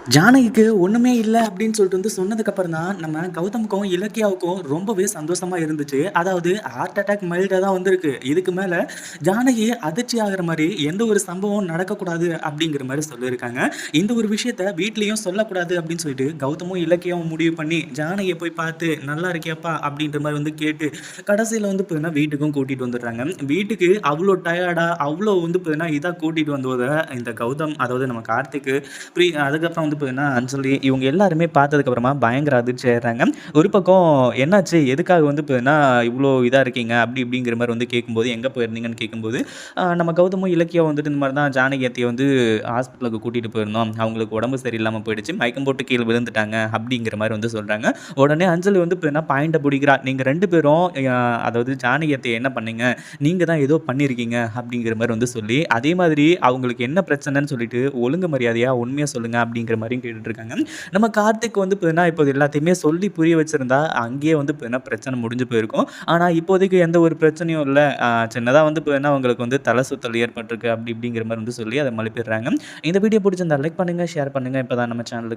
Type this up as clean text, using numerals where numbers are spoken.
ஜானகிக்கு ஒண்ணுமே இல்ல அப்படின்னு சொல்லிட்டு சொன்னதுக்கப்புறம் தான் நம்ம கௌதமுக்கும், இலக்கியாவுக்கும் ரொம்பவே சந்தோஷமா இருந்துச்சு. அதாவது ஹார்ட் அட்டாக் மைல்டா தான் வந்திருக்கு. இதுக்கு மேல ஜானகி அதிர்ச்சி ஆகுற மாரி எந்த ஒரு சம்பவம் நடக்கக்கூடாது அப்படிங்கிற மாரி சொல்லியிருக்காங்க. இந்த ஒரு விஷயத்த வீட்லயும் சொல்லக்கூடாது அப்படின்னு சொல்லிட்டு கௌதமும், இலக்கியாவும் முடிவு பண்ணி ஜானகிய போய் பார்த்து, "நல்லா இருக்கியாப்பா?" அப்படின்ற மாரி கேட்டு கடைசியில பார்த்தீங்கன்னா வீட்டுக்கும் கூட்டிட்டு வந்துடுறாங்க. வீட்டுக்கு அவ்ளோ டயர்டா, அவ்ளோ பார்த்தீங்கன்னா இதா கூட்டிட்டு வந்தத இந்த கௌதம், அதாவது நம்ம கார்த்திக், அதுக்கப்புறம் பார்த்தீங்கன்னா, அஞ்சலி இவங்க எல்லாருமே பார்த்ததுக்கப்புறமா பயங்கர அதிர்ச்சி ஆயிடுறாங்க. ஒரு பக்கம் என்னாச்சு? எதுக்காக பார்த்தீங்கன்னா, இவ்ளோ இதா இருக்கீங்க? அப்படி இப்படிங்கிற மாரி கேட்கும்போது, எங்க போயிருந்தீங்கன்னு கேட்கும்போது, நம்ம கௌதமும், இலக்கியாவும் இந்த மாரி தான் ஜானகி அத்தைய ஹாஸ்பிட்டலுக்கு கூட்டிட்டு போயிருந்தோம். அவங்களுக்கு உடம்பு சரியில்லாம போயிடுச்சு. மயக்கம் போட்டு கீழ விழுந்துட்டாங்க. அப்படிங்கிற மாரி சொல்றாங்க. உடனே அஞ்சலி பார்த்தீங்கன்னா, பாயிண்ட்ட புடிக்கிறா. நீங்க 2 பேரும் அதாவது ஜானகி அத்தைய என்ன பண்ணீங்க? நீங்க தான் ஏதோ பண்ணியிருக்கீங்க. அப்படிங்கிற மாரி சொல்லி, அதே மாதிரி அவங்களுக்கு என்ன பிரச்சனைன்னு சொல்லிட்டு ஒழுங்கு மரியாதையா உண்மைய சொல்லுங்க அப்படிங்கிற மாரியும் கேட்டுட்டு இருக்காங்க. நம்ம கார்த்திக் பார்த்தீங்கன்னா, இப்போ எல்லாத்தையுமே சொல்லி புரிய வச்சிருந்தா, அங்கேயே பார்த்தீங்கன்னா பிரச்சனை முடிஞ்சு போயிருக்கும். ஆனா இப்போதைக்கு எந்த ஒரு பிரச்சனையும் இல்ல. சின்னதா பார்த்தீங்கன்னா அவங்களுக்கு தல சுத்தல் ஏற்பட்டிருக்கு அப்படி இப்படிங்கிற மாரி சொல்லி அத மழுப்பிடுறாங்க. இந்த வீடியோ பிடிச்சிருந்தா லைக் பண்ணுங்க, ஷேர் பண்ணுங்க. இப்பதான் நம்ம சேனலுக்கு